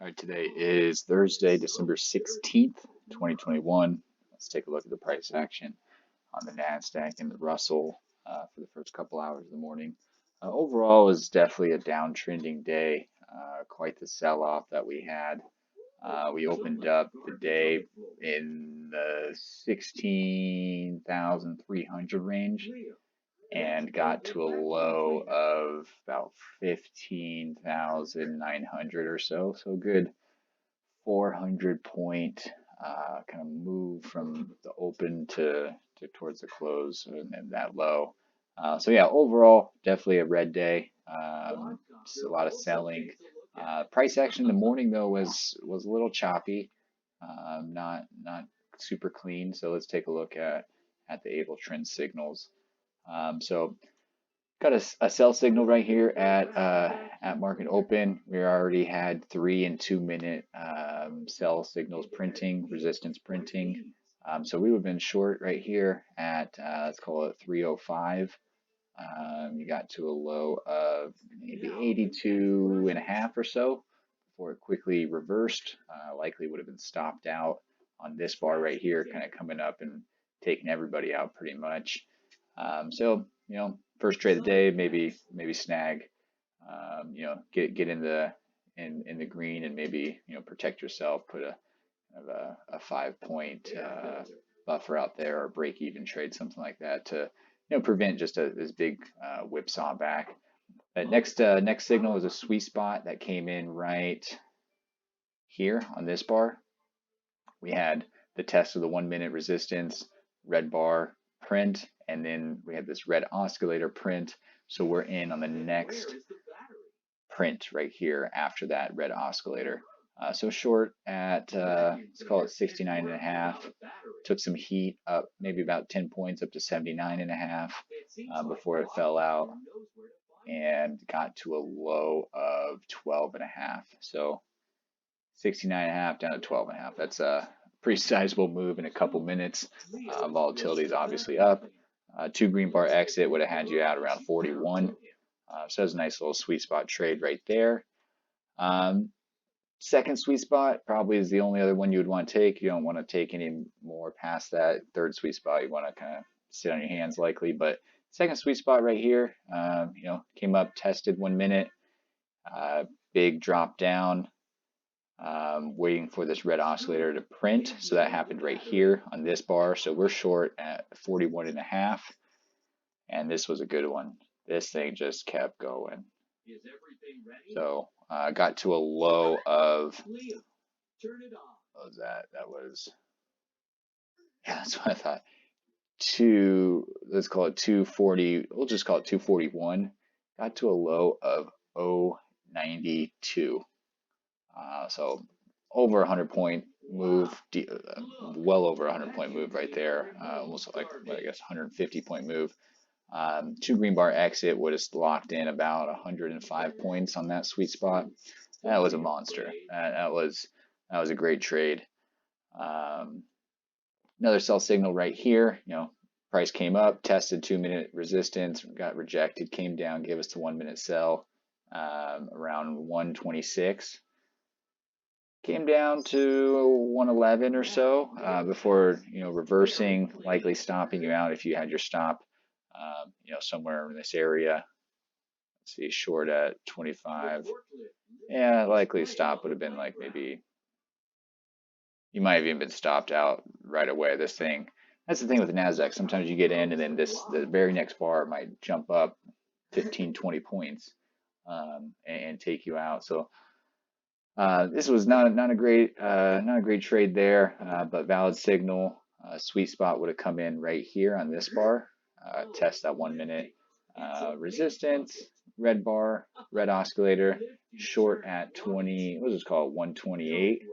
All right, today is Thursday, December 16th, 2021. Let's take a look at the price action on the NASDAQ and the Russell for the first couple hours of the morning. Overall, it was definitely a downtrending day. Quite the sell-off that we had. We opened up the day in the 16,300 range and got to a low of about 15,900 or so. So good 400 point kind of move from the open to towards the close and that low. So yeah, overall, definitely a red day. Just a lot of selling. Price action in the morning though was a little choppy, not super clean. So let's take a look at the AbleTrend signals. So got a sell signal right here at market open. We already had 3 and 2 minute sell signals printing, resistance printing. So we would have been short right here at let's call it 305. You got to a low of maybe 82.5 or so before it quickly reversed. Likely would have been stopped out on this bar right here, kind of coming up and taking everybody out pretty much. So first trade of the day, maybe snag, get in the green and maybe protect yourself, put a 5 point buffer out there or break even trade, something like that to prevent just this big whipsaw back. Next signal is a sweet spot that came in right here on this bar. We had the test of the 1 minute resistance, red bar print, and then we have this red oscillator print. So we're in on the next print right here after that red oscillator. So short at let's call it 69.5. Took some heat up, maybe about 10 points up to 79.5 before it fell out and got to a low of 12.5. So 69.5 down to 12.5. That's a pretty sizable move in a couple minutes. Volatility is obviously up. 2 green bar exit would have had you out around 41. So that's a nice little sweet spot trade right there. Second sweet spot probably is the only other one you would want to take. You don't want to take any more past that. Third sweet spot, you want to kind of sit on your hands likely. But second sweet spot right here, came up, tested 1 minute, big drop down. Waiting for this red oscillator to print. So that happened right here on this bar. So we're short at 41.5. And this was a good one. This thing just kept going. So got to a low of, what was that? That was, yeah, that's what I thought. Let's call it 240. We'll just call it 241. Got to a low of 092. So over 100 point move, well over 100 point move right there, almost like I guess 150 point move. 2 green bar exit would have locked in about 105 points on that sweet spot. That was a monster. That was a great trade. Another sell signal right here. Price came up, tested 2 minute resistance, got rejected, came down, gave us the 1 minute sell around 126. Came down to 111 or so before reversing, likely stopping you out if you had your stop somewhere in this area. Let's see, short at 25. Yeah, likely stop would have been like maybe you might have even been stopped out right away. This thing, that's the thing with the NASDAQ. Sometimes you get in and then the very next bar might jump up 15, 20 points and take you out. So this was not a great trade there, but valid signal. Sweet spot would have come in right here on this bar. Test that 1 minute resistance, red bar, red oscillator, short at 20. What was this called? 128.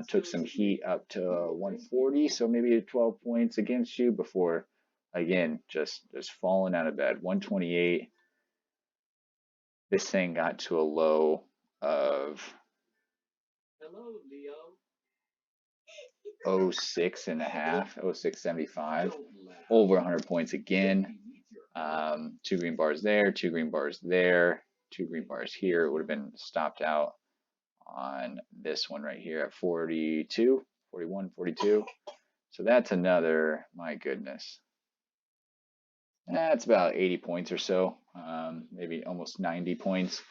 Took some heat up to 140, so maybe 12 points against you before, again, just falling out of bed. 128. This thing got to a low of 06.5, 06.75, over 100 points again. 2 green bars there, 2 green bars there, 2 green bars here. It would have been stopped out on this one right here at 42, 41, 42. So that's another, my goodness, that's about 80 points or so, maybe almost 90 points.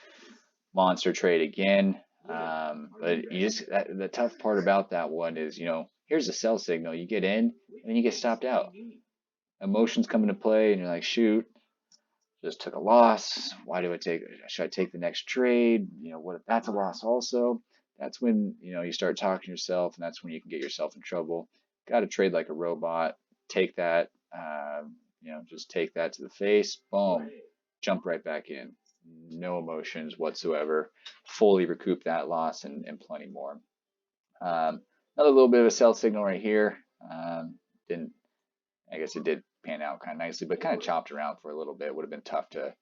Monster trade again. But the tough part about that one is, here's a sell signal. You get in and then you get stopped out. Emotions come into play and you're like, shoot, just took a loss. Why do I take? Should I take the next trade? What if that's a loss also? That's when you start talking to yourself, and that's when you can get yourself in trouble. Got to trade like a robot. Take that. Just take that to the face. Boom. Jump right back in. No emotions whatsoever. Fully recoup that loss and plenty more. Another little bit of a sell signal right here. Didn't. I guess it did pan out kind of nicely, but kind of chopped around for a little bit. Would have been tough to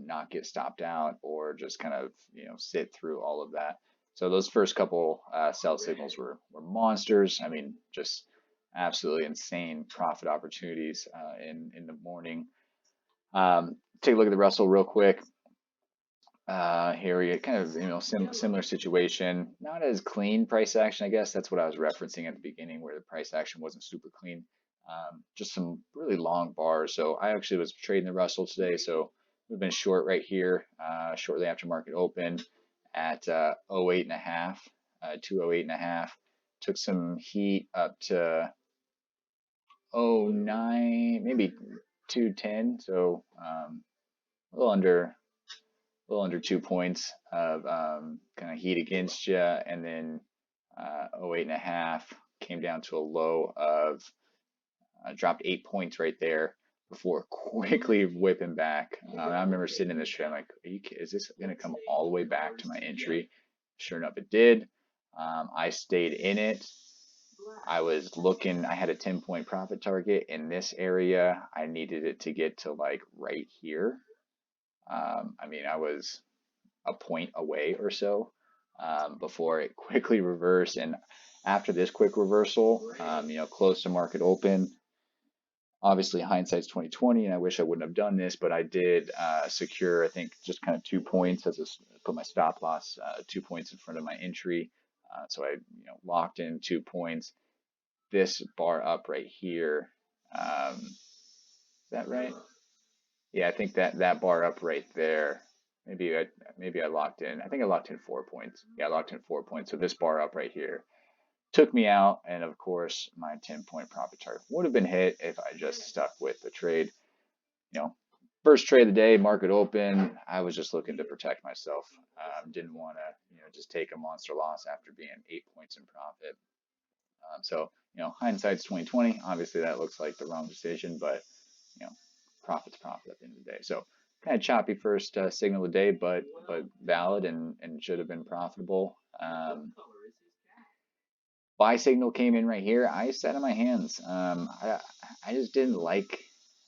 not get stopped out or just kind of sit through all of that. So those first couple sell signals were monsters. I mean, just absolutely insane profit opportunities in the morning. Take a look at the Russell real quick. Here we get kind of similar situation, not as clean price action. I guess that's what I was referencing at the beginning, where the price action wasn't super clean. Just some really long bars. So I actually was trading the Russell today, so we've been short right here shortly after market open at 08.5, 208.5. Took some heat up to 09, maybe 210. So a little under 2 points of kind of heat against you, and then 08.5 came down to a low of dropped 8 points right there before quickly whipping back. I remember sitting in this trade, I'm like, is this going to come all the way back to my entry? Sure enough, it did. I stayed in it. I was looking, I had a 10-point profit target in this area. I needed it to get to like right here. I mean, I was a point away or so before it quickly reversed. And after this quick reversal, close to market open, obviously hindsight's 2020, and I wish I wouldn't have done this, but I did secure, I think, just kind of 2 points put my stop loss 2 points in front of my entry. So I locked in 2 points. This bar up right here, is that right? Yeah, I think that bar up right there. Maybe I locked in. I think I locked in 4 points. Yeah, I locked in 4 points. So this bar up right here took me out, and of course my 10-point profit target would have been hit if I just stuck with the trade. First trade of the day, market open. I was just looking to protect myself. Didn't want to just take a monster loss after being 8 points in profit. So hindsight's 2020. Obviously that looks like the wrong decision, but profit's profit at the end of the day. So kind of choppy first signal of the day, but valid and should have been profitable. Buy signal came in right here. I sat on my hands. I just didn't like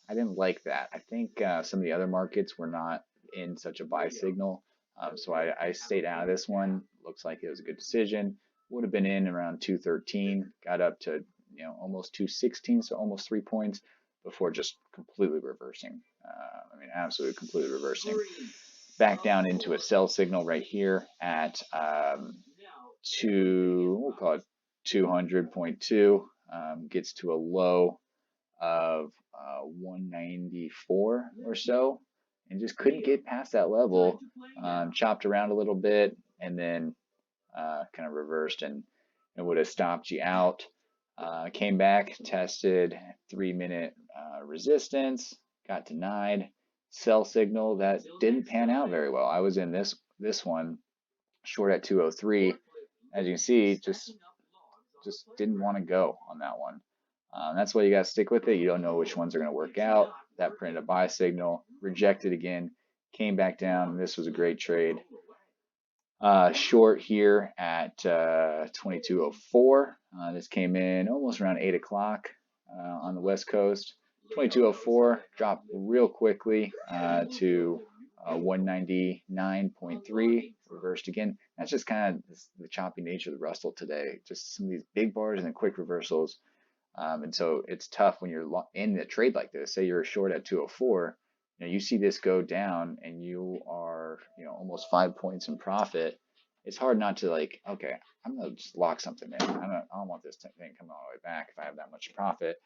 that. I think some of the other markets were not in such a buy signal. So I stayed out of this one. Looks like it was a good decision. Would have been in around 213, got up to almost 216, so almost 3 points before just completely reversing. I mean, absolutely completely reversing. Back down into a sell signal right here at we'll call it 200.2. Gets to a low of 194 or so, and just couldn't get past that level. Chopped around a little bit, and then kind of reversed and would have stopped you out. Came back, tested 3-minute resistance, got denied. Sell signal that didn't pan out very well. I was in this one short at 203. As you can see, just didn't want to go on that one. That's why you got to stick with it. You don't know which ones are going to work out. That printed a buy signal, rejected again, came back down. This was a great trade. Short here at 2204. This came in almost around 8 o'clock on the West Coast. 2204 dropped real quickly to 199.3, reversed again. That's just kind of the choppy nature of the Russell today. Just some of these big bars and then quick reversals. And so it's tough when you're in a trade like this. Say you're short at 204, you see this go down and you are almost 5 points in profit. it's hard not to like, okay, I'm gonna just lock something in. I don't want this thing coming all the way back if I have that much profit.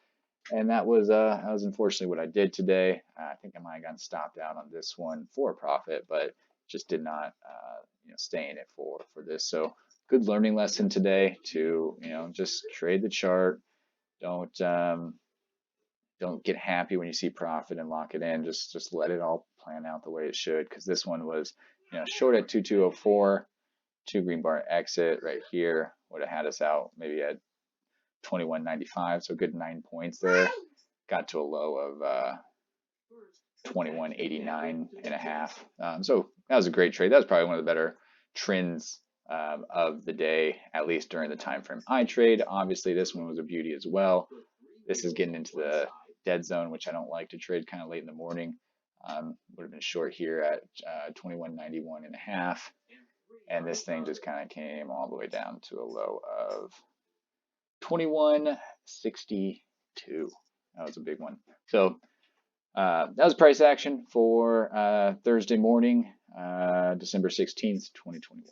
And that was unfortunately what I did today. I think I might have gotten stopped out on this one for profit, but just did not stay in it for this. So good learning lesson today to just trade the chart. Don't don't get happy when you see profit and lock it in. Just let it all plan out the way it should. Because this one was short at 2204, two green bar exit right here would have had us out maybe at 21.95, so good 9 points there. Got to a low of 21.89 and a half. So that was a great trade. That was probably one of the better trends of the day, at least during the time frame I trade. Obviously, this one was a beauty as well. This is getting into the dead zone, which I don't like to trade kind of late in the morning. Would have been short here at 21.91 and a half. And this thing just kind of came all the way down to a low of 21.62. That was a big one. So that was price action for Thursday morning, December 16th, 2021.